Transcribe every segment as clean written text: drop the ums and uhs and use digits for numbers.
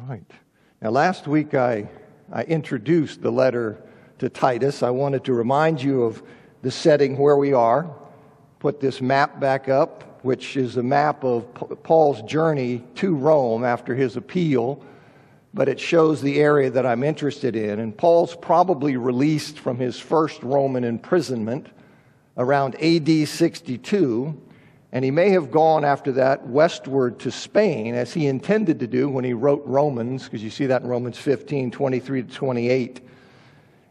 Right. Now, last week I introduced the letter to Titus. I wanted to remind you of the setting where we are. Put this map back up, which is a map of Paul's journey to Rome after his appeal, but it shows the area that I'm interested in. And Paul's probably released from his first Roman imprisonment around AD 62, and he may have gone after that westward to Spain, as he intended to do when he wrote Romans, because you see that in Romans 15, 23 to 28.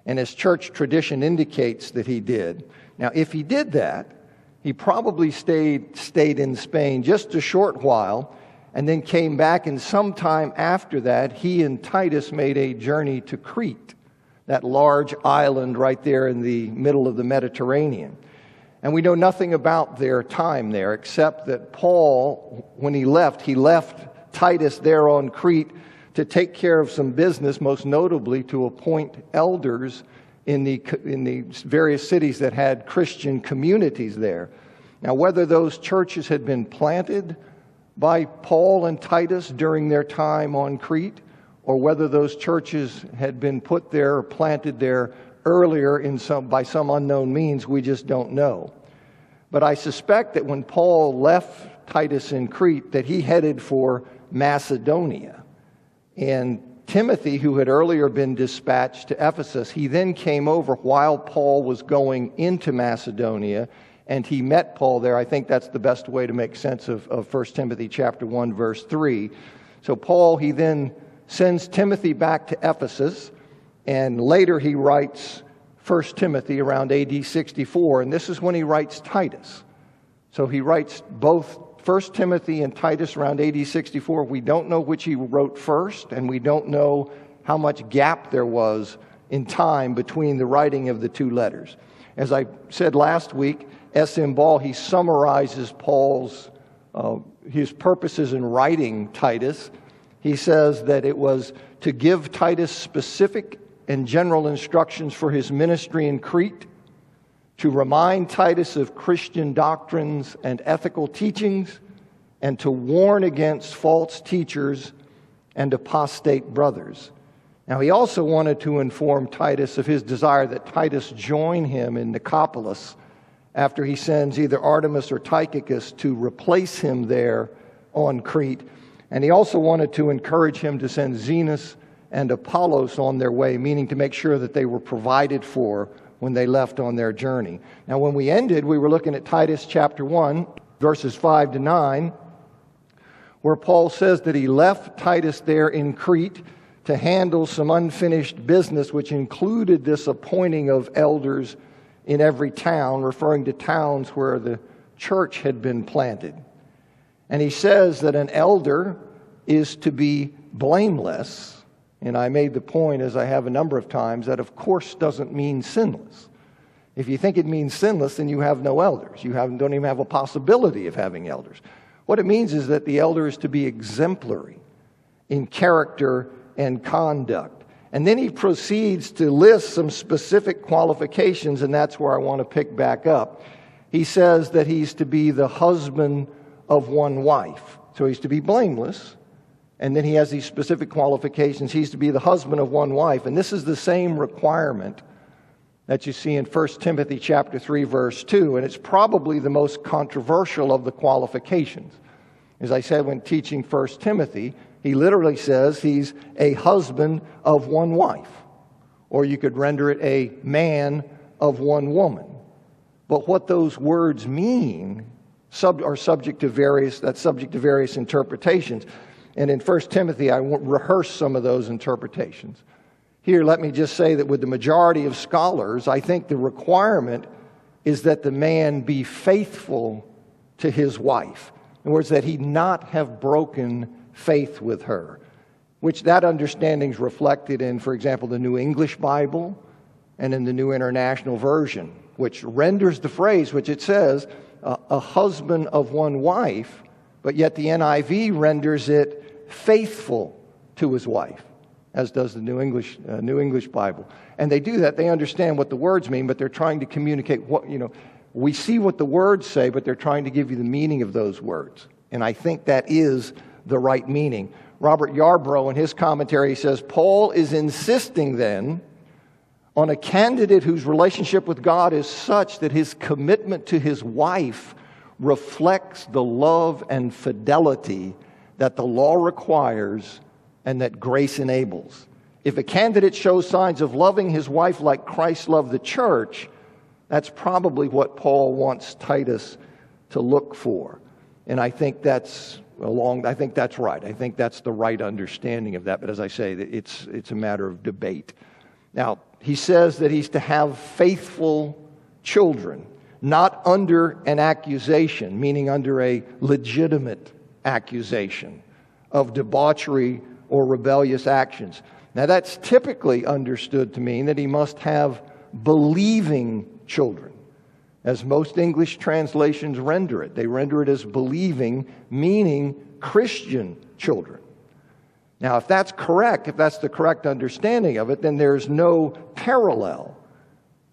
And as church tradition indicates that he did. Now, if he did that, he probably stayed in Spain just a short while, and then came back, and sometime after that, he and Titus made a journey to Crete, that large island right there in the middle of the Mediterranean. And we know nothing about their time there, except that Paul, when he left Titus there on Crete to take care of some business, most notably to appoint elders in the various cities that had Christian communities there. Now, whether those churches had been planted by Paul and Titus during their time on Crete, or whether those churches had been put there or planted there earlier by some unknown means, we just don't know. But I suspect that when Paul left Titus in Crete, that he headed for Macedonia. And Timothy, who had earlier been dispatched to Ephesus, he then came over while Paul was going into Macedonia, and he met Paul there. I think that's the best way to make sense of 1 Timothy chapter 1, verse 3. So Paul, he then sends Timothy back to Ephesus, and later he writes 1 Timothy around AD 64, and this is when he writes Titus. So he writes both 1 Timothy and Titus around AD 64. We don't know which he wrote first, and we don't know how much gap there was in time between the writing of the two letters. As I said last week, S.M. Ball, he summarizes Paul's his purposes in writing Titus. He says that it was to give Titus specific and general instructions for his ministry in Crete, to remind Titus of Christian doctrines and ethical teachings, and to warn against false teachers and apostate brothers. Now, he also wanted to inform Titus of his desire that Titus join him in Nicopolis after he sends either Artemas or Tychicus to replace him there on Crete. And he also wanted to encourage him to send Zenas and Apollos on their way, meaning to make sure that they were provided for when they left on their journey. Now, when we ended, we were looking at Titus chapter 1, verses 5 to 9, where Paul says that he left Titus there in Crete to handle some unfinished business, which included this appointing of elders in every town, referring to towns where the church had been planted. And he says that an elder is to be blameless. And I made the point, as I have a number of times, that of course doesn't mean sinless. If you think it means sinless, then you have no elders. You don't even have a possibility of having elders. What it means is that the elder is to be exemplary in character and conduct. And then he proceeds to list some specific qualifications, and that's where I want to pick back up. He says that he's to be the husband of one wife. So he's to be blameless. And then he has these specific qualifications. He's to be the husband of one wife. And this is the same requirement that you see in 1 Timothy chapter 3, verse 2. And it's probably the most controversial of the qualifications. As I said when teaching 1 Timothy, he literally says he's a husband of one wife. Or you could render it a man of one woman. But what those words mean are subject to various interpretations. And in 1 Timothy, I won't rehearse some of those interpretations. Here, let me just say that with the majority of scholars, I think the requirement is that the man be faithful to his wife. In other words, that he not have broken faith with her, which that understanding is reflected in, for example, the New English Bible and in the New International Version, which renders the phrase, which it says, a husband of one wife, but yet the NIV renders it faithful to his wife, as does the New English Bible. And they do that. They understand what the words mean, but they're trying to communicate we see what the words say, but they're trying to give you the meaning of those words. And I think that is the right meaning. Robert Yarbrough, in his commentary, says, Paul is insisting then on a candidate whose relationship with God is such that his commitment to his wife reflects the love and fidelity that the law requires and that grace enables. If a candidate shows signs of loving his wife like Christ loved the church, that's probably what Paul wants Titus to look for. And I think that's right. I think that's the right understanding of that. But as I say, it's a matter of debate. Now, he says that he's to have faithful children, not under an accusation, meaning under a legitimate accusation of debauchery or rebellious actions. Now, that's typically understood to mean that he must have believing children, as most English translations render it. They render it as believing, meaning Christian children. Now, if that's correct, if that's the correct understanding of it, then there's no parallel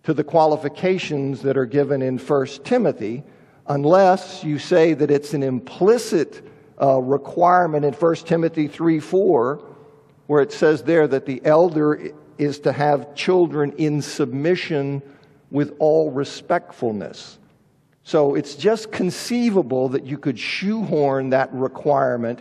to the qualifications that are given in 1 Timothy, unless you say that it's an implicit requirement in 1 Timothy 3:4, where it says there that the elder is to have children in submission with all respectfulness. So it's just conceivable that you could shoehorn that requirement,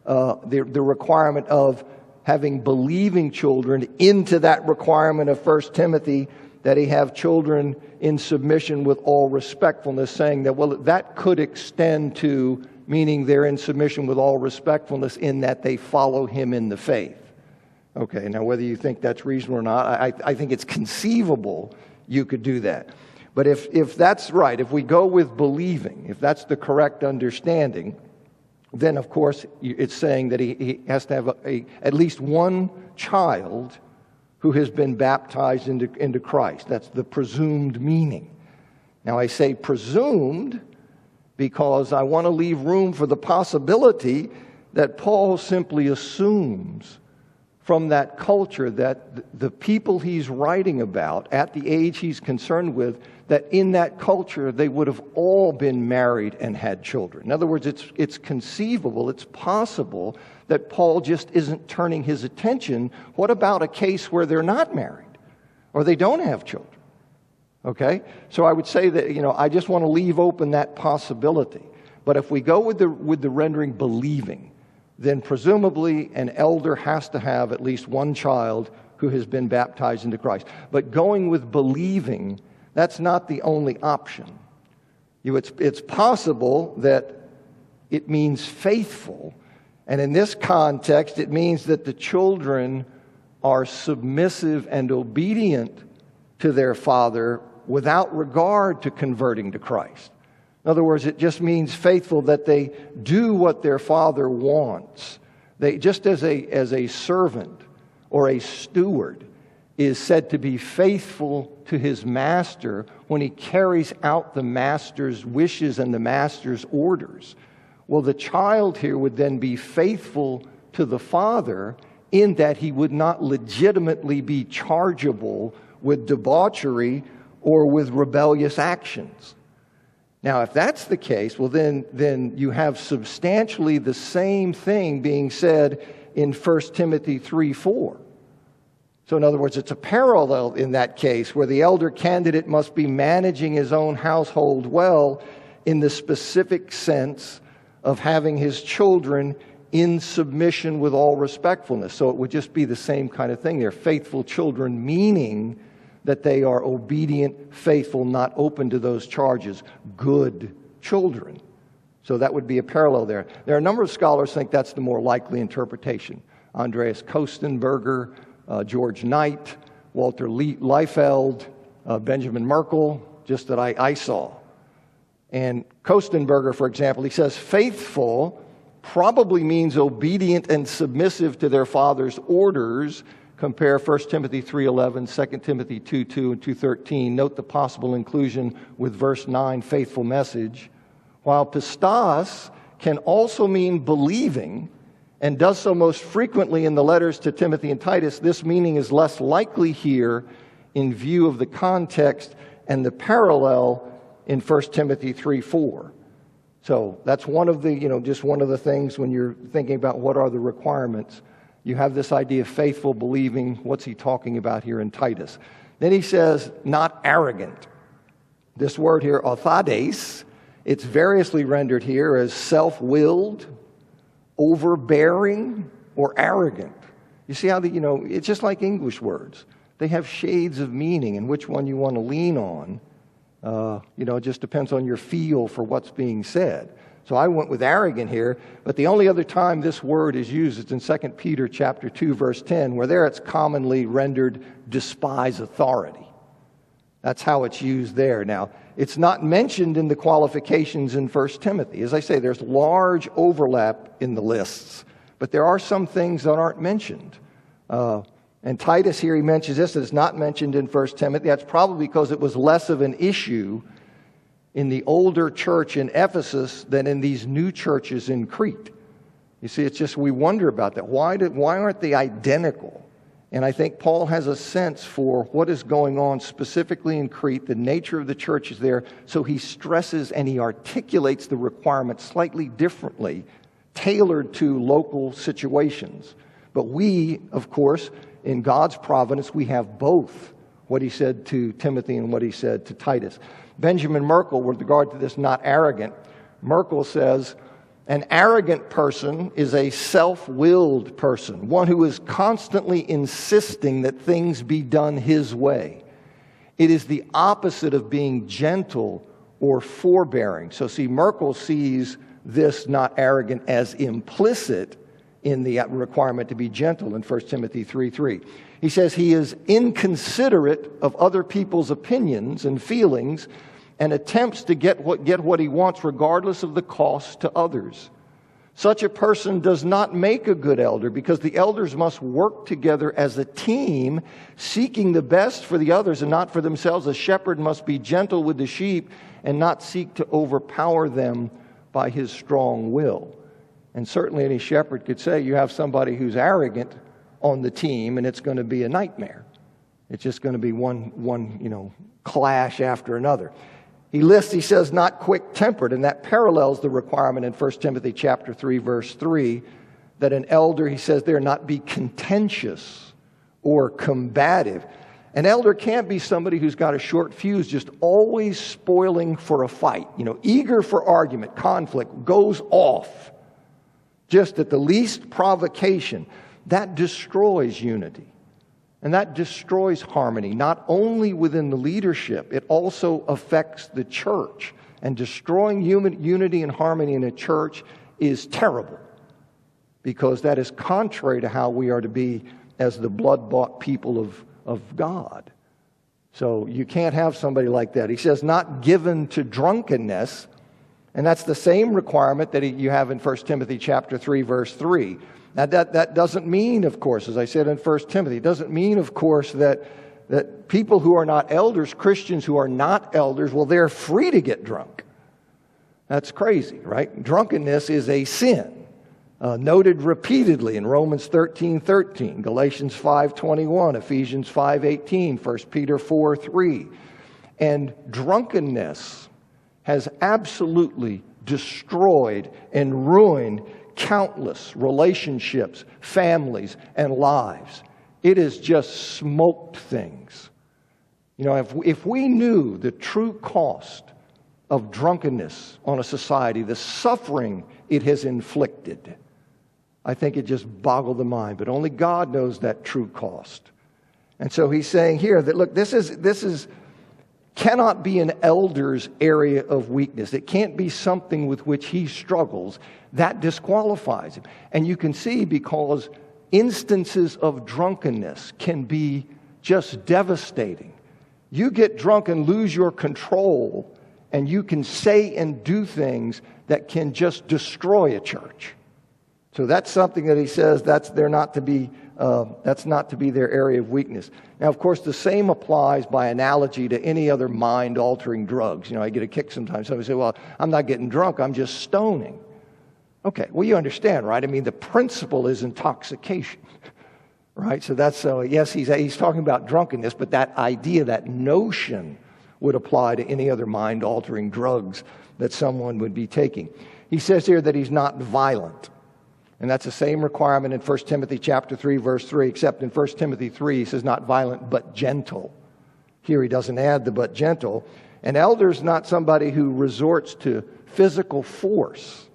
the requirement of having believing children, into that requirement of 1 Timothy, that he have children in submission with all respectfulness, saying that, well, that could extend to meaning they're in submission with all respectfulness in that they follow him in the faith. Okay, now whether you think that's reasonable or not, I think it's conceivable you could do that. But if that's right, if we go with believing, if that's the correct understanding, then of course it's saying that he has to have at least one child who has been baptized into Christ. That's the presumed meaning. Now I say presumed because I want to leave room for the possibility that Paul simply assumes from that culture that the people he's writing about at the age he's concerned with, that in that culture they would have all been married and had children. In other words, it's conceivable, it's possible that Paul just isn't turning his attention. What about a case where they're not married or they don't have children? Okay? So I would say that, I just want to leave open that possibility. But if we go with the rendering believing, then presumably an elder has to have at least one child who has been baptized into Christ. But going with believing, that's not the only option. It's possible that it means faithful, and in this context, it means that the children are submissive and obedient to their father without regard to converting to Christ. In other words, it just means faithful, that they do what their father wants. They, just as a servant or a steward is said to be faithful to his master when he carries out the master's wishes and the master's orders. Well, the child here would then be faithful to the father in that he would not legitimately be chargeable with debauchery or with rebellious actions. Now, if that's the case, well, then you have substantially the same thing being said in 1 Timothy 3:4. So in other words, it's a parallel in that case where the elder candidate must be managing his own household well in the specific sense of having his children in submission with all respectfulness. So it would just be the same kind of thing there. Faithful children, meaning that they are obedient, faithful, not open to those charges. Good children. So that would be a parallel there. There are a number of scholars think that's the more likely interpretation. Andreas Kostenberger, George Knight, Walter Liefeld, Benjamin Merkel, just that I saw. And Kostenberger, for example, he says faithful probably means obedient and submissive to their father's orders. Compare 1 Timothy 3:11, 2 Timothy 2:2, and 2:13. Note the possible inclusion with verse 9, faithful message. While pistos can also mean believing, and does so most frequently in the letters to Timothy and Titus, this meaning is less likely here in view of the context and the parallel in 1 Timothy 3:4. So that's one of the, just one of the things when you're thinking about what are the requirements. You have this idea of faithful believing. What's he talking about here in Titus? Then he says, not arrogant. This word here, authades, it's variously rendered here as self-willed, overbearing, or arrogant. You see how it's just like English words. They have shades of meaning, and which one you want to lean on, it just depends on your feel for what's being said. So I went with arrogant here, but the only other time this word is used is in 2 Peter chapter 2, verse 10, where there it's commonly rendered despise authority. That's how it's used there. Now, it's not mentioned in the qualifications in 1 Timothy. As I say, there's large overlap in the lists, but there are some things that aren't mentioned. And Titus here, he mentions this, that it's not mentioned in 1 Timothy. That's probably because it was less of an issue in the older church in Ephesus than in these new churches in Crete. You see, it's just, we wonder about that. Why aren't they identical? And I think Paul has a sense for what is going on specifically in Crete, the nature of the churches there, so he stresses and he articulates the requirements slightly differently, tailored to local situations. But we, of course, in God's providence, we have both what he said to Timothy and what he said to Titus. Benjamin Merkel, with regard to this not arrogant, Merkel says, an arrogant person is a self-willed person, one who is constantly insisting that things be done his way. It is the opposite of being gentle or forbearing. So see, Merkel sees this not arrogant as implicit in the requirement to be gentle in 1 Timothy 3:3. He says he is inconsiderate of other people's opinions and feelings and attempts to get what he wants regardless of the cost to others. Such a person does not make a good elder because the elders must work together as a team, seeking the best for the others and not for themselves. A shepherd must be gentle with the sheep and not seek to overpower them by his strong will. And certainly any shepherd could say you have somebody who's arrogant on the team and it's going to be a nightmare. It's just going to be one clash after another. He says, not quick-tempered, and that parallels the requirement in 1 Timothy chapter 3, verse 3, that an elder, he says there, not be contentious or combative. An elder can't be somebody who's got a short fuse, just always spoiling for a fight, eager for argument, conflict, goes off just at the least provocation. That destroys unity. And that destroys harmony, not only within the leadership, it also affects the church. And destroying unity and harmony in a church is terrible, because that is contrary to how we are to be as the blood-bought people of God. So you can't have somebody like that. He says, not given to drunkenness, and that's the same requirement that you have in 1 Timothy chapter 3, verse 3. Now, that doesn't mean, of course, as I said in 1 Timothy, it doesn't mean, of course, that people who are not elders, Christians who are not elders, well, they're free to get drunk. That's crazy, right? Drunkenness is a sin, noted repeatedly in Romans 13:13, Galatians 5:21, Ephesians 5:18, 1 Peter 4:3. And drunkenness has absolutely destroyed and ruined countless relationships, families, and lives. It has just smoked things. If we knew the true cost of drunkenness on a society, the suffering it has inflicted, I think it just boggled the mind. But only God knows that true cost. And so he's saying here that, look, this is cannot be an elder's area of weakness. It can't be something with which he struggles. That disqualifies him. And you can see, because instances of drunkenness can be just devastating. You get drunk and lose your control, and you can say and do things that can just destroy a church. So that's something that he says that's not to be their area of weakness. Now, of course, the same applies by analogy to any other mind-altering drugs. I get a kick sometimes. Somebody say, well, I'm not getting drunk, I'm just stoning. Okay, well, you understand, right? I mean, the principle is intoxication, right? So yes, he's talking about drunkenness, but that idea, that notion, would apply to any other mind-altering drugs that someone would be taking. He says here that he's not violent. And that's the same requirement in 1 Timothy chapter 3, verse 3, except in 1 Timothy 3, he says not violent, but gentle. Here he doesn't add the but gentle. An elder is not somebody who resorts to physical force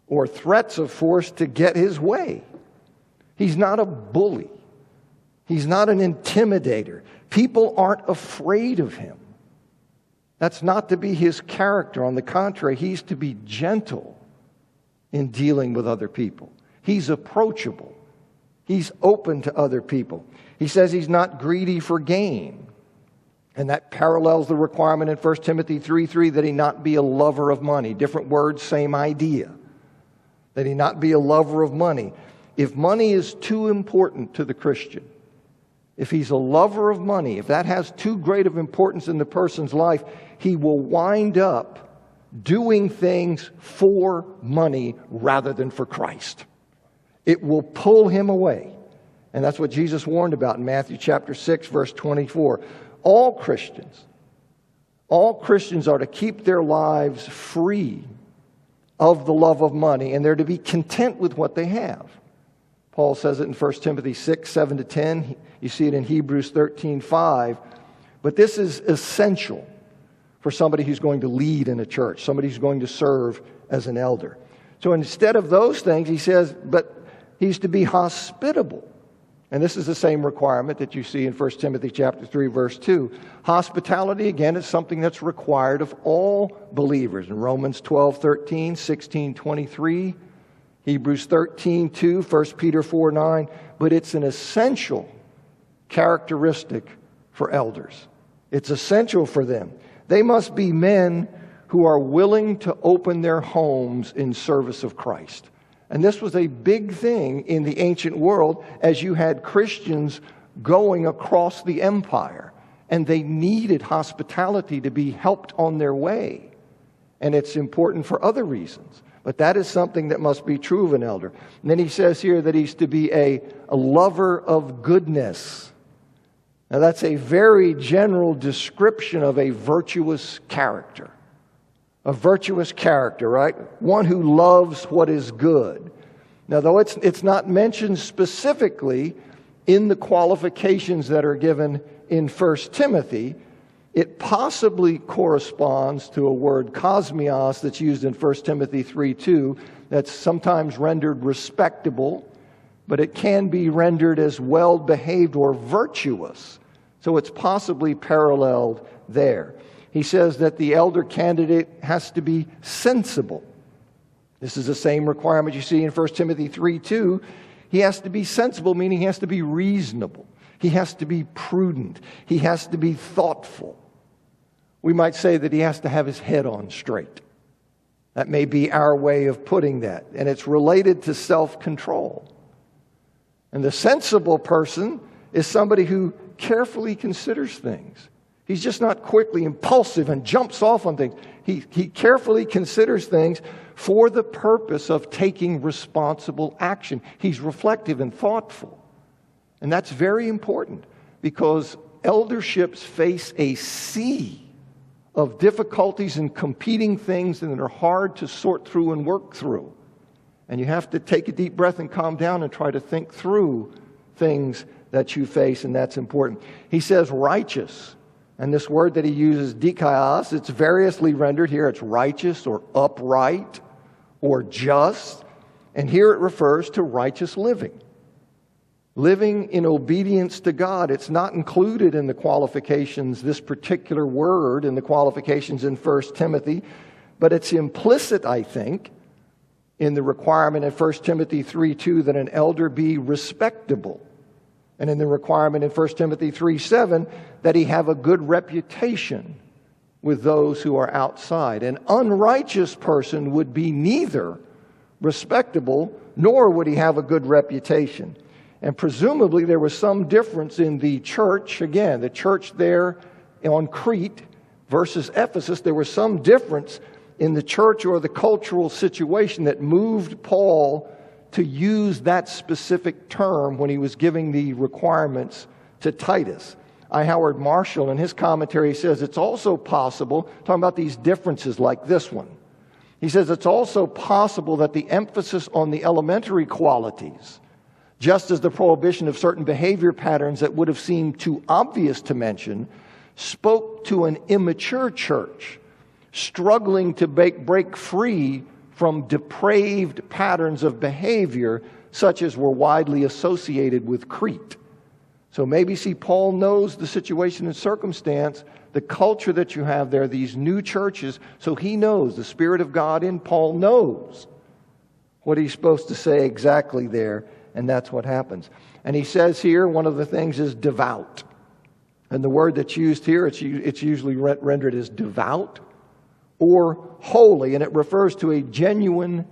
or threats of force to get his way. He's not a bully. He's not an intimidator. People aren't afraid of him. That's not to be his character. On the contrary, he's to be gentle in dealing with other people. He's approachable. He's open to other people. He says he's not greedy for gain. And that parallels the requirement in 1 Timothy 3:3 that he not be a lover of money. Different words, same idea. That he not be a lover of money. If money is too important to the Christian, if he's a lover of money, if that has too great of importance in the person's life, he will wind up doing things for money rather than for Christ. It will pull him away. And that's what Jesus warned about in Matthew chapter 6, verse 24. All Christians are to keep their lives free of the love of money, and they're to be content with what they have. Paul says it in 1 Timothy 6, 7-10. You see it in Hebrews 13, 5. But this is essential for somebody who's going to lead in a church, somebody who's going to serve as an elder. So instead of those things, he says, but he's to be hospitable. And this is the same requirement that you see in 1 Timothy chapter 3, verse 2. Hospitality, again, is something that's required of all believers. In Romans 12:13, 16:23, Hebrews 13:2, 1 Peter 4:9. But it's an essential characteristic for elders. It's essential for them. They must be men who are willing to open their homes in service of Christ. And this was a big thing in the ancient world as you had Christians going across the empire. And they needed hospitality to be helped on their way. And it's important for other reasons. But that is something that must be true of an elder. And then he says here that he's to be a lover of goodness. Now that's a very general description of a virtuous character. A virtuous character, right? One who loves what is good. Now, though it's not mentioned specifically in the qualifications that are given in 1 Timothy, it possibly corresponds to a word kosmios that's used in 1 Timothy 3:2 that's sometimes rendered respectable, but it can be rendered as well-behaved or virtuous. So it's possibly paralleled there. He says that the elder candidate has to be sensible. This is the same requirement you see in 1 Timothy 3:2. He has to be sensible, meaning he has to be reasonable. He has to be prudent. He has to be thoughtful. We might say that he has to have his head on straight. That may be our way of putting that. And it's related to self-control. And the sensible person is somebody who carefully considers things. He's just not quickly impulsive and jumps off on things. He carefully considers things for the purpose of taking responsible action. He's reflective and thoughtful. And that's very important because elderships face a sea of difficulties and competing things that are hard to sort through and work through. And you have to take a deep breath and calm down and try to think through things that you face, and that's important. He says righteous. And this word that he uses, dikaios, it's variously rendered here. It's righteous or upright or just. And here it refers to righteous living. Living in obedience to God. It's not included in the qualifications, this particular word in the qualifications in 1 Timothy. But it's implicit, I think, in the requirement in 1 Timothy 3:2 that an elder be respectable. And in the requirement in 1 Timothy 3:7 that he have a good reputation with those who are outside. An unrighteous person would be neither respectable nor would he have a good reputation. And presumably there was some difference in the church. Again, the church there on Crete versus Ephesus, there was some difference in the church or the cultural situation that moved Paul to use that specific term when he was giving the requirements to Titus. I. Howard Marshall, in his commentary, says it's also possible, talking about these differences like this one, he says it's also possible that the emphasis on the elementary qualities, just as the prohibition of certain behavior patterns that would have seemed too obvious to mention, spoke to an immature church struggling to break free from depraved patterns of behavior such as were widely associated with Crete. So maybe, see, Paul knows the situation and circumstance, the culture that you have there, these new churches, so he knows, the Spirit of God in Paul knows what he's supposed to say exactly there, and that's what happens. And he says here, one of the things is devout. And the word that's used here, it's usually rendered as devout or holy, and it refers to a genuine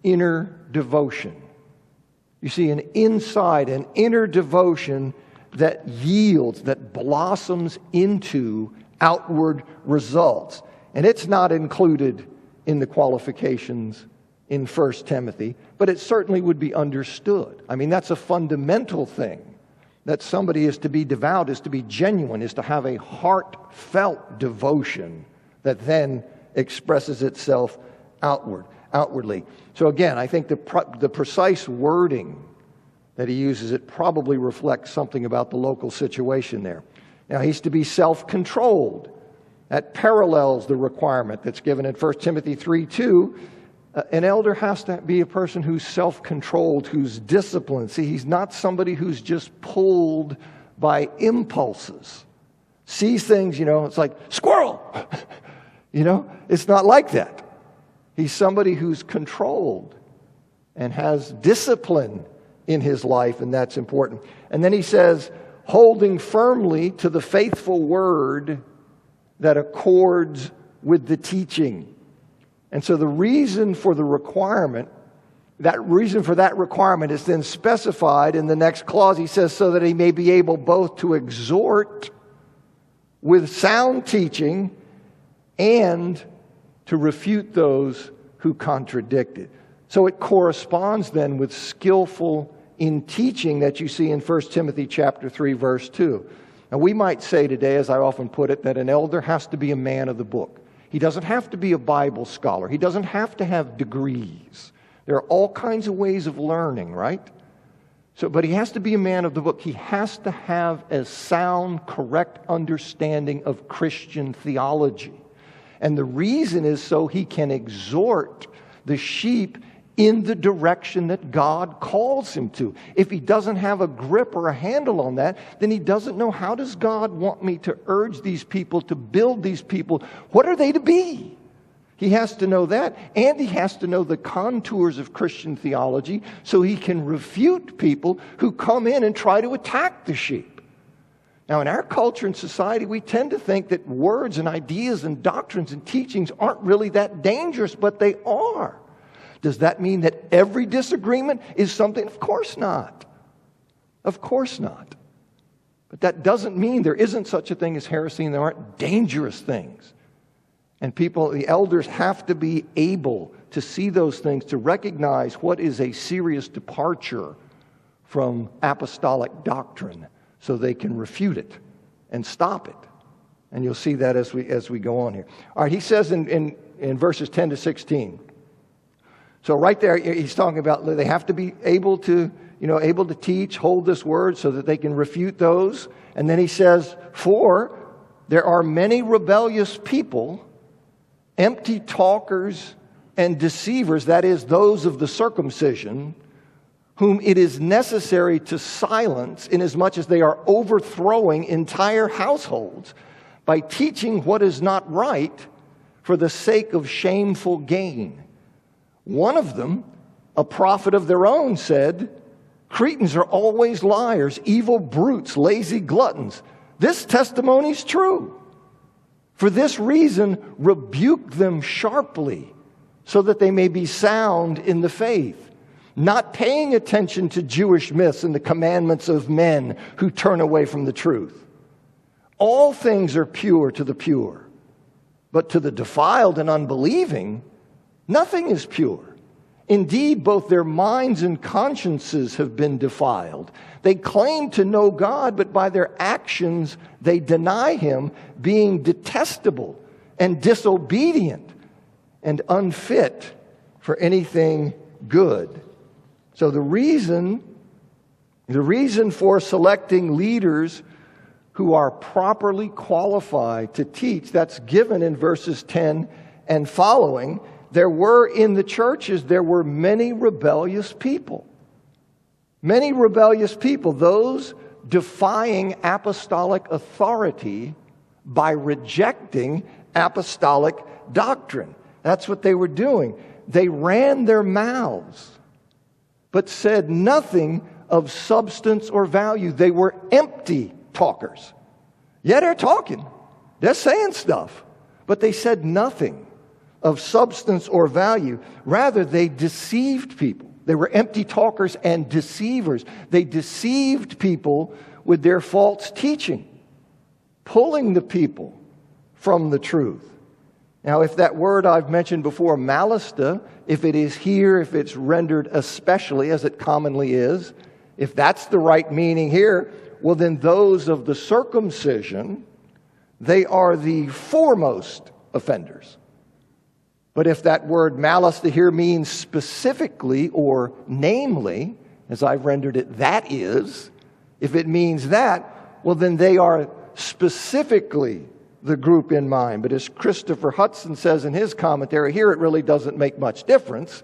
inner devotion. You see, an inner devotion that yields, that blossoms into outward results. And it's not included in the qualifications in 1 Timothy, but it certainly would be understood. I mean, that's a fundamental thing. That somebody is to be devout, is to be genuine, is to have a heartfelt devotion that then expresses itself outwardly. So again, I think the precise wording that he uses, it probably reflects something about the local situation there. Now, he's to be self-controlled. That parallels the requirement that's given in 1 Timothy 3:2. An elder has to be a person who's self-controlled, who's disciplined. See, he's not somebody who's just pulled by impulses. Sees things, it's like, squirrel! It's not like that. He's somebody who's controlled and has discipline in his life, and that's important. And then he says, holding firmly to the faithful word that accords with the teaching. And so the reason for the requirement, that reason for that requirement is then specified in the next clause. He says, so that he may be able both to exhort with sound teaching and to refute those who contradict it. So it corresponds then with skillful in teaching that you see in 1 Timothy chapter 3, verse 2. Now we might say today, as I often put it, that an elder has to be a man of the book. He doesn't have to be a Bible scholar. He doesn't have to have degrees. There are all kinds of ways of learning, right? But he has to be a man of the book. He has to have a sound, correct understanding of Christian theology. And the reason is so he can exhort the sheep in the direction that God calls him to. If he doesn't have a grip or a handle on that, then he doesn't know, how does God want me to urge these people, to build these people? What are they to be? He has to know that, and he has to know the contours of Christian theology so he can refute people who come in and try to attack the sheep. Now, in our culture and society, we tend to think that words and ideas and doctrines and teachings aren't really that dangerous, but they are. Does that mean that every disagreement is something? Of course not. Of course not. But that doesn't mean there isn't such a thing as heresy and there aren't dangerous things. And people, the elders, have to be able to see those things, to recognize what is a serious departure from apostolic doctrine so they can refute it and stop it. And you'll see that as we go on here. All right, he says in verses 10 to 16. So right there, he's talking about they have to be able to teach, hold this word so that they can refute those. And then he says, for there are many rebellious people, empty talkers and deceivers, that is, those of the circumcision, whom it is necessary to silence inasmuch as they are overthrowing entire households by teaching what is not right for the sake of shameful gain. One of them, a prophet of their own, said, Cretans are always liars, evil brutes, lazy gluttons. This testimony is true. For this reason, rebuke them sharply, so that they may be sound in the faith, not paying attention to Jewish myths and the commandments of men who turn away from the truth. All things are pure to the pure, but to the defiled and unbelieving, nothing is pure. Indeed, both their minds and consciences have been defiled. They claim to know God, but by their actions they deny him, being detestable and disobedient and unfit for anything good. So the reason for selecting leaders who are properly qualified to teach, that's given in verses 10 and following. There were in the churches, there were many rebellious people. Many rebellious people, those defying apostolic authority by rejecting apostolic doctrine. That's what they were doing. They ran their mouths, but said nothing of substance or value. They were empty talkers. Yeah, they're talking. They're saying stuff, but they said nothing of substance or value. Rather, they deceived people. They were empty talkers and deceivers. They deceived people with their false teaching, pulling the people from the truth. Now, if that word I've mentioned before, malista, if it is here, if it's rendered especially, as it commonly is, if that's the right meaning here, well, then those of the circumcision, they are the foremost offenders. But if that word malista here means specifically or namely, as I've rendered it, that is, if it means that, well, then they are specifically the group in mind. But as Christopher Hudson says in his commentary, here it really doesn't make much difference,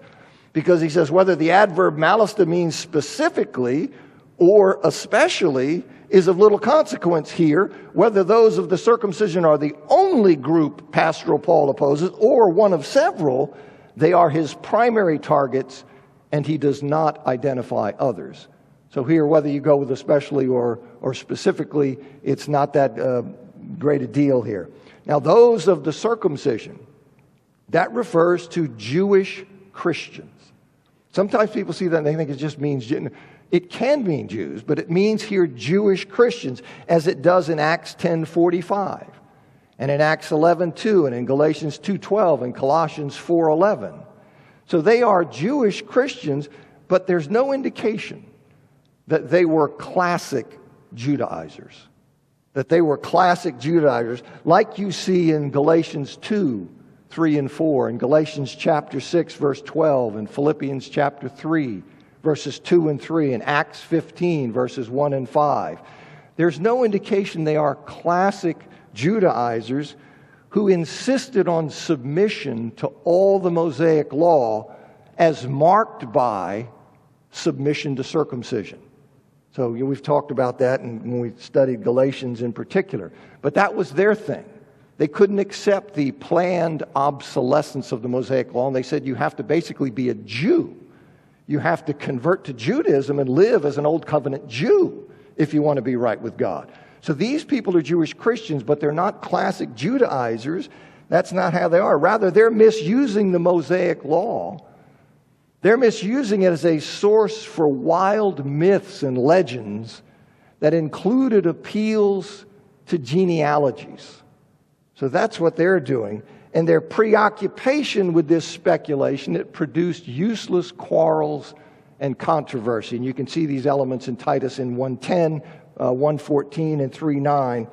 because he says whether the adverb malista means specifically or especially is of little consequence here. Whether those of the circumcision are the only group pastoral Paul opposes or one of several, they are his primary targets, and he does not identify others. So here, whether you go with especially or specifically, it's not that great a deal here. Now, those of the circumcision, that refers to Jewish Christians. Sometimes people see that and they think it just means, it can mean Jews, but it means here Jewish Christians, as it does in Acts 10:45, and in Acts 11:2, and in Galatians 2:12, and Colossians 4:11. So they are Jewish Christians, but there's no indication that they were classic Judaizers. That they were classic Judaizers, like you see in Galatians 2:3 and 4, and Galatians chapter 6, verse 12, and Philippians chapter 3, verses 2 and 3, and Acts 15, verses 1 and 5. There's no indication they are classic Judaizers who insisted on submission to all the Mosaic law as marked by submission to circumcision. So we've talked about that when we studied Galatians in particular. But that was their thing. They couldn't accept the planned obsolescence of the Mosaic law, and they said you have to basically be a Jew. You have to convert to Judaism and live as an Old Covenant Jew if you want to be right with God. So these people are Jewish Christians, but they're not classic Judaizers. That's not how they are. Rather, they're misusing the Mosaic law. They're misusing it as a source for wild myths and legends that included appeals to genealogies. So that's what they're doing. And their preoccupation with this speculation, it produced useless quarrels and controversy. And you can see these elements in Titus in 1:10, 1:14, and 3:9.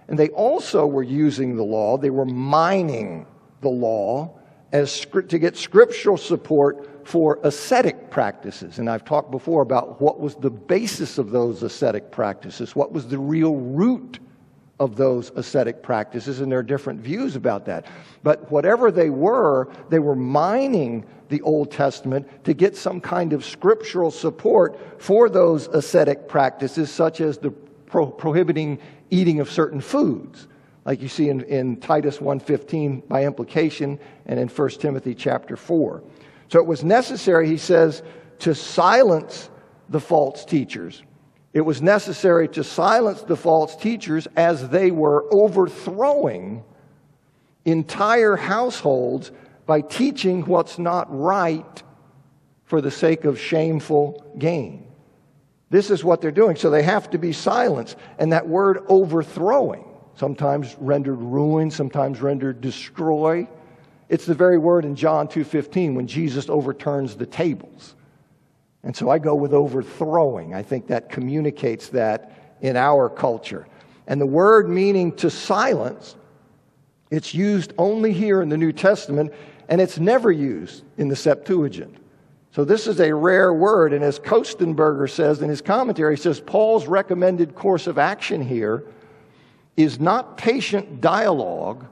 And they also were using the law. They were mining the law to get scriptural support for ascetic practices. And I've talked before about what was the basis of those ascetic practices, what was the real root of those ascetic practices, and there are different views about that. But whatever they were mining the Old Testament to get some kind of scriptural support for those ascetic practices, such as the prohibiting eating of certain foods, like you see in Titus 1:15 by implication, and in 1 Timothy chapter 4. So it was necessary, he says, to silence the false teachers. It was necessary to silence the false teachers as they were overthrowing entire households by teaching what's not right for the sake of shameful gain. This is what they're doing. So they have to be silenced. And that word overthrowing, sometimes rendered ruin, sometimes rendered destroy, It's the very word in John 2:15 when Jesus overturns the tables. And so I go with overthrowing. I think that communicates that in our culture. And the word meaning to silence, it's used only here in the New Testament, and it's never used in the Septuagint. So this is a rare word, and as Kostenberger says in his commentary, he says Paul's recommended course of action here is not patient dialogue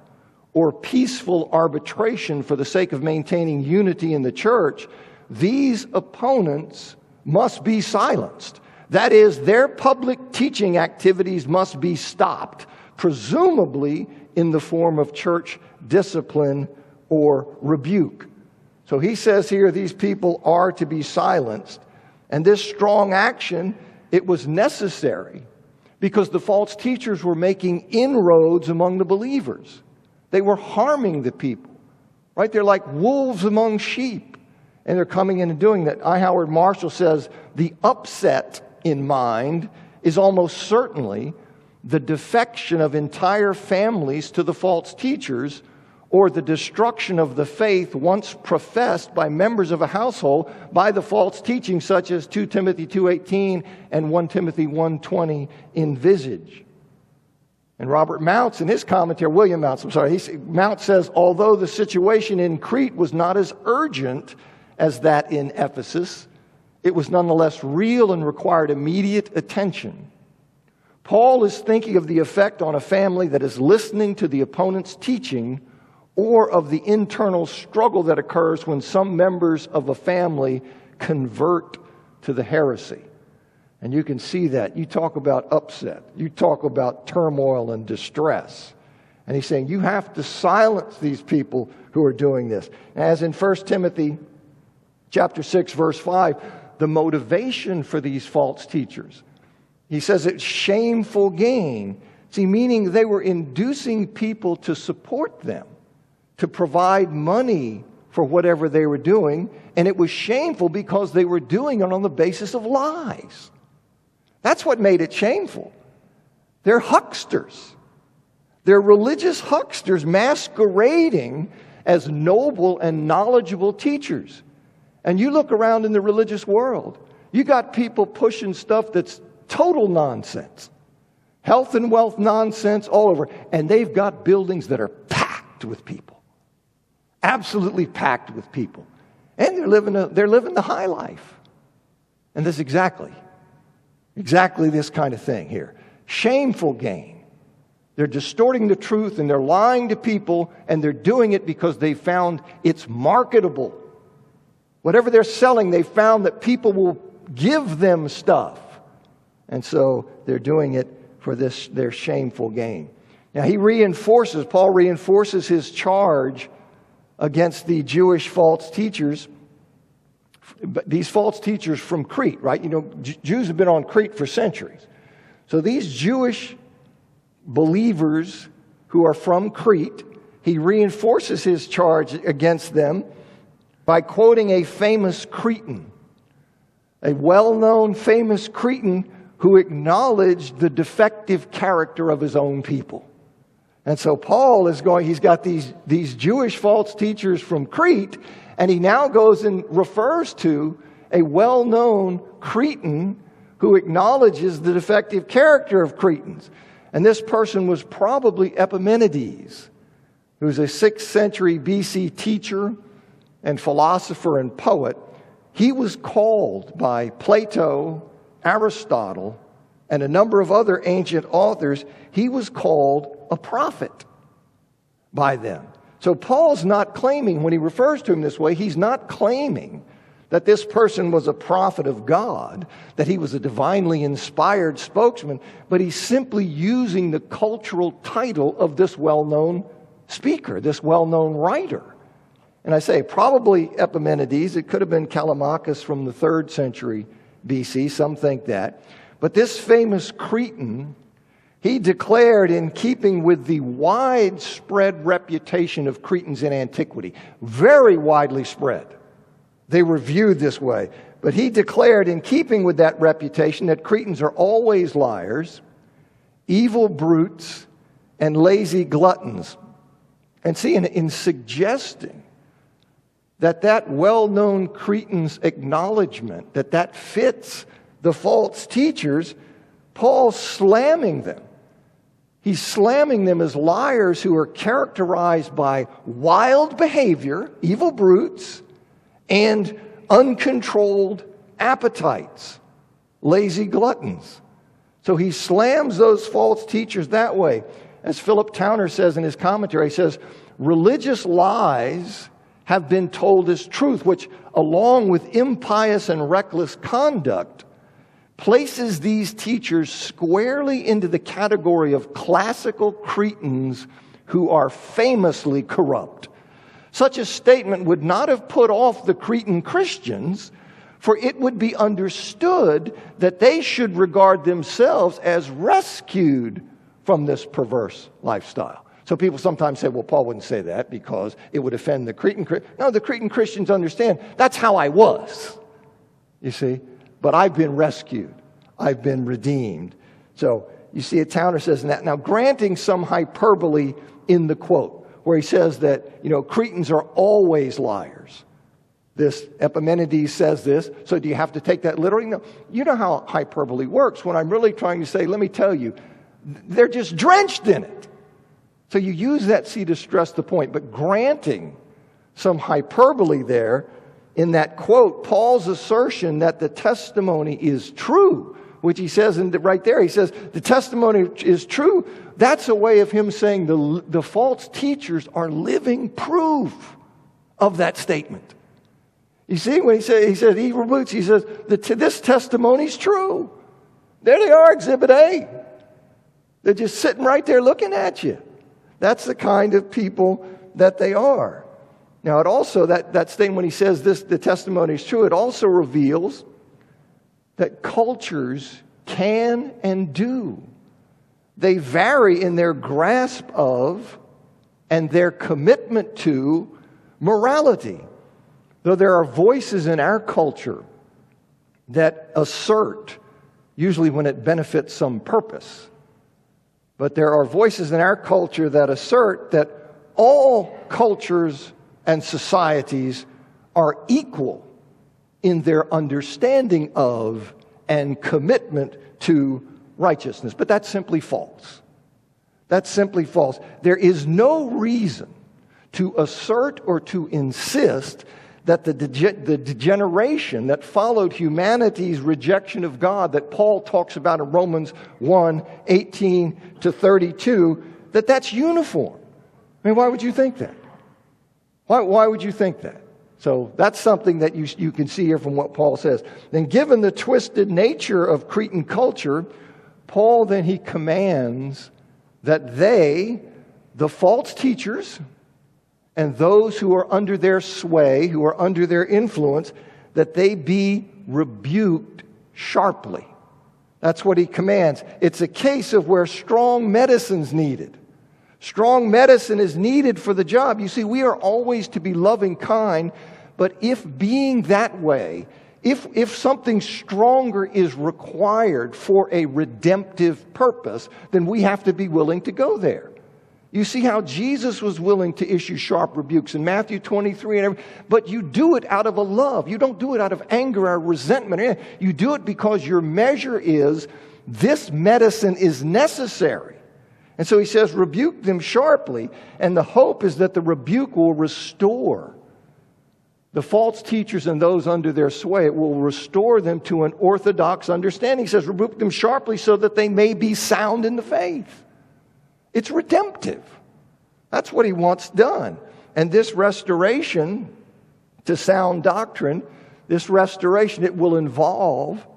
or peaceful arbitration for the sake of maintaining unity in the church. These opponents must be silenced. That is, their public teaching activities must be stopped, presumably in the form of church discipline or rebuke. So he says here these people are to be silenced. And this strong action, it was necessary because the false teachers were making inroads among the believers. They were harming the people, right? They're like wolves among sheep. And they're coming in and doing that. I. Howard Marshall says the upset in mind is almost certainly the defection of entire families to the false teachers, or the destruction of the faith once professed by members of a household by the false teaching, such as 2 Timothy 2:18 and 1 Timothy 1:20 envisage. And Robert Mounce, in his commentary, William Mounce, Mounce says, although the situation in Crete was not as urgent as that in Ephesus, it was nonetheless real and required immediate attention. Paul is thinking of the effect on a family that is listening to the opponent's teaching, or of the internal struggle that occurs when some members of a family convert to the heresy. And you can see that. You talk about upset. You talk about turmoil and distress. And he's saying you have to silence these people who are doing this. As in 1 Timothy chapter 6, verse 5, the motivation for these false teachers, he says it's shameful gain. See, meaning they were inducing people to support them, to provide money for whatever they were doing, and it was shameful because they were doing it on the basis of lies. That's what made it shameful. They're hucksters. They're religious hucksters masquerading as noble and knowledgeable teachers. And you look around in the religious world, you got people pushing stuff that's total nonsense. Health and wealth nonsense all over. And they've got buildings that are packed with people. Absolutely packed with people. And they're living the high life. And this exactly this kind of thing here. Shameful gain. They're distorting the truth and they're lying to people, and they're doing it because they found it's marketable. Whatever they're selling, they found that people will give them stuff. And so they're doing it for their shameful gain. Now Paul reinforces his charge against the Jewish false teachers. These false teachers from Crete, right? You know, Jews have been on Crete for centuries. So these Jewish believers who are from Crete, he reinforces his charge against them by quoting a famous Cretan, a well-known famous Cretan who acknowledged the defective character of his own people. And so Paul he's got these Jewish false teachers from Crete, and he now goes and refers to a well-known Cretan who acknowledges the defective character of Cretans. And this person was probably Epimenides, who's a 6th century BC teacher and philosopher and poet. He was called by Plato, Aristotle, and a number of other ancient authors, he was called a prophet by them. So Paul's not claiming, when he refers to him this way, he's not claiming that this person was a prophet of God, that he was a divinely inspired spokesman, but he's simply using the cultural title of this well-known speaker, this well-known writer. And I say probably Epimenides. It could have been Callimachus from the 3rd century BC. Some think that. But this famous Cretan, he declared, in keeping with the widespread reputation of Cretans in antiquity, very widely spread. They were viewed this way. But he declared, in keeping with that reputation, that Cretans are always liars, evil brutes, and lazy gluttons. And see, in suggesting that well-known Cretan's acknowledgement, that fits the false teachers, Paul's slamming them. He's slamming them as liars who are characterized by wild behavior, evil brutes, and uncontrolled appetites, lazy gluttons. So he slams those false teachers that way. As Philip Towner says in his commentary, he says, religious lies have been told as truth, which, along with impious and reckless conduct, places these teachers squarely into the category of classical Cretans who are famously corrupt. Such a statement would not have put off the Cretan Christians, for it would be understood that they should regard themselves as rescued from this perverse lifestyle. So people sometimes say, well, Paul wouldn't say that because it would offend the Cretan Christians. No, the Cretan Christians understand that's how I was, you see. But I've been rescued. I've been redeemed. So you see, Towner says that. Now, granting some hyperbole in the quote, where he says that, Cretans are always liars. This Epimenides says this. So do you have to take that literally? No. You know how hyperbole works. When I'm really trying to say, let me tell you, they're just drenched in it. So you use that C to stress the point. But granting some hyperbole there, in that quote, Paul's assertion that the testimony is true, which he says right there, he says, the testimony is true. That's a way of him saying the false teachers are living proof of that statement. You see, when he says evil brutes, he says, this testimony is true. There they are, Exhibit A. They're just sitting right there looking at you. That's the kind of people that they are. Now, it also, that statement when he says the testimony is true, it also reveals that cultures can and do. They vary in their grasp of and their commitment to morality. Though there are voices in our culture that assert, usually when it benefits some purpose, but there are voices in our culture that assert that all cultures and societies are equal in their understanding of and commitment to righteousness. But that's simply false. That's simply false. There is no reason to assert or to insist that the degeneration that followed humanity's rejection of God that Paul talks about in Romans 1:18-32, that's uniform. I mean, why would you think that? Why would you think that? So that's something that you can see here from what Paul says. Then given the twisted nature of Cretan culture, Paul then he commands that they, the false teachers, and those who are under their sway, who are under their influence, that they be rebuked sharply. That's what he commands. It's a case of where strong medicine's needed. Strong medicine is needed for the job. You see, we are always to be loving kind, but if being that way, if something stronger is required for a redemptive purpose, then we have to be willing to go there. You see how Jesus was willing to issue sharp rebukes in Matthew 23 and everything, but you do it out of a love. You don't do it out of anger or resentment. You do it because your measure is, this medicine is necessary. And so he says, rebuke them sharply, and the hope is that the rebuke will restore the false teachers and those under their sway. It will restore them to an orthodox understanding. He says, rebuke them sharply so that they may be sound in the faith. It's redemptive. That's what he wants done. And this restoration to sound doctrine, this restoration, it will involve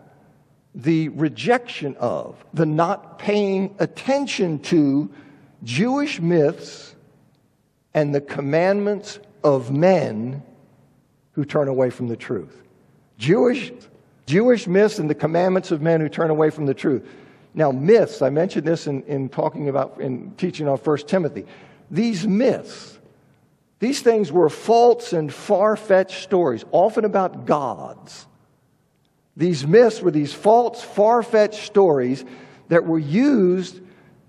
the rejection of, the not paying attention to Jewish myths and the commandments of men who turn away from the truth. Jewish myths and the commandments of men who turn away from the truth. Now, myths, I mentioned this in teaching on 1 Timothy. These myths, these things were false and far-fetched stories, often about gods. These myths were these false, far-fetched stories that were used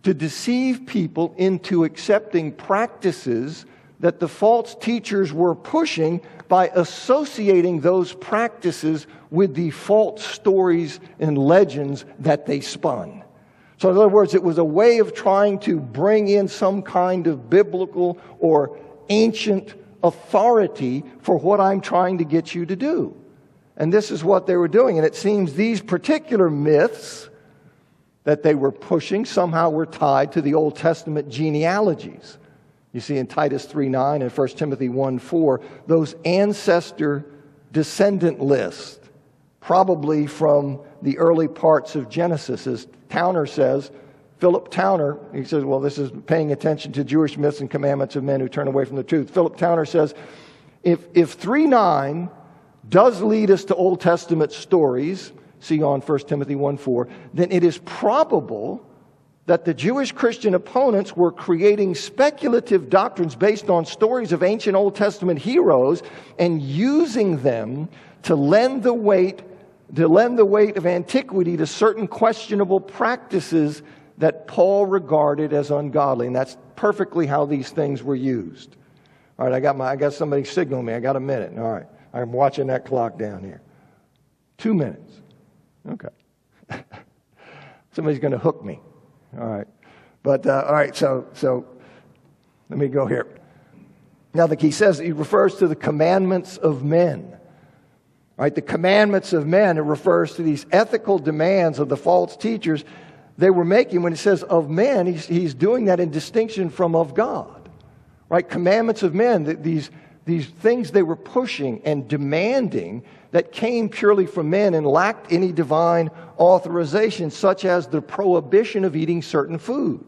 to deceive people into accepting practices that the false teachers were pushing by associating those practices with the false stories and legends that they spun. So in other words, it was a way of trying to bring in some kind of biblical or ancient authority for what I'm trying to get you to do. And this is what they were doing. And it seems these particular myths that they were pushing somehow were tied to the Old Testament genealogies. You see in Titus 3:9 and 1 Timothy 1:4, those ancestor descendant lists, probably from the early parts of Genesis. As Towner says, Philip Towner, he says, well, this is paying attention to Jewish myths and commandments of men who turn away from the truth. Philip Towner says, if 3:9 does lead us to Old Testament stories, see on 1 Timothy 1:4, then it is probable that the Jewish Christian opponents were creating speculative doctrines based on stories of ancient Old Testament heroes and using them to lend the weight of antiquity to certain questionable practices that Paul regarded as ungodly. And that's perfectly how these things were used. All right, I got somebody signaling me. I got a minute. All right, I'm watching that clock down here. 2 minutes. Okay. Somebody's going to hook me. All right. But, all right, so let me go here. Now, he says, he refers to the commandments of men. All right, the commandments of men, it refers to these ethical demands of the false teachers they were making. When he says of men, he's doing that in distinction from of God. Right, commandments of men, these things they were pushing and demanding that came purely from men and lacked any divine authorization, such as the prohibition of eating certain food.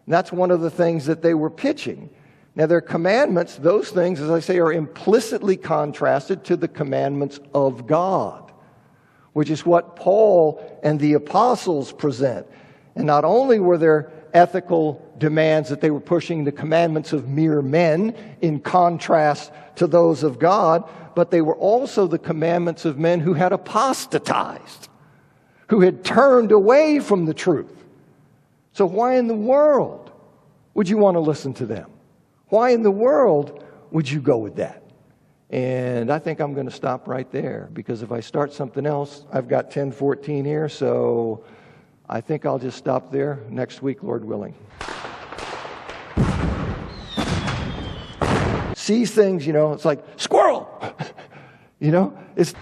And that's one of the things that they were pitching. Now, their commandments, those things, as I say, are implicitly contrasted to the commandments of God, which is what Paul and the apostles present. And not only were there ethical demands that they were pushing, the commandments of mere men in contrast to those of God, but they were also the commandments of men who had apostatized, who had turned away from the truth. So why in the world would you want to listen to them? Why in the world would you go with that? And I think I'm going to stop right there, because if I start something else, I've got 10:14 here, so I think I'll just stop there next week, Lord willing. Sees things, it's like, squirrel! It's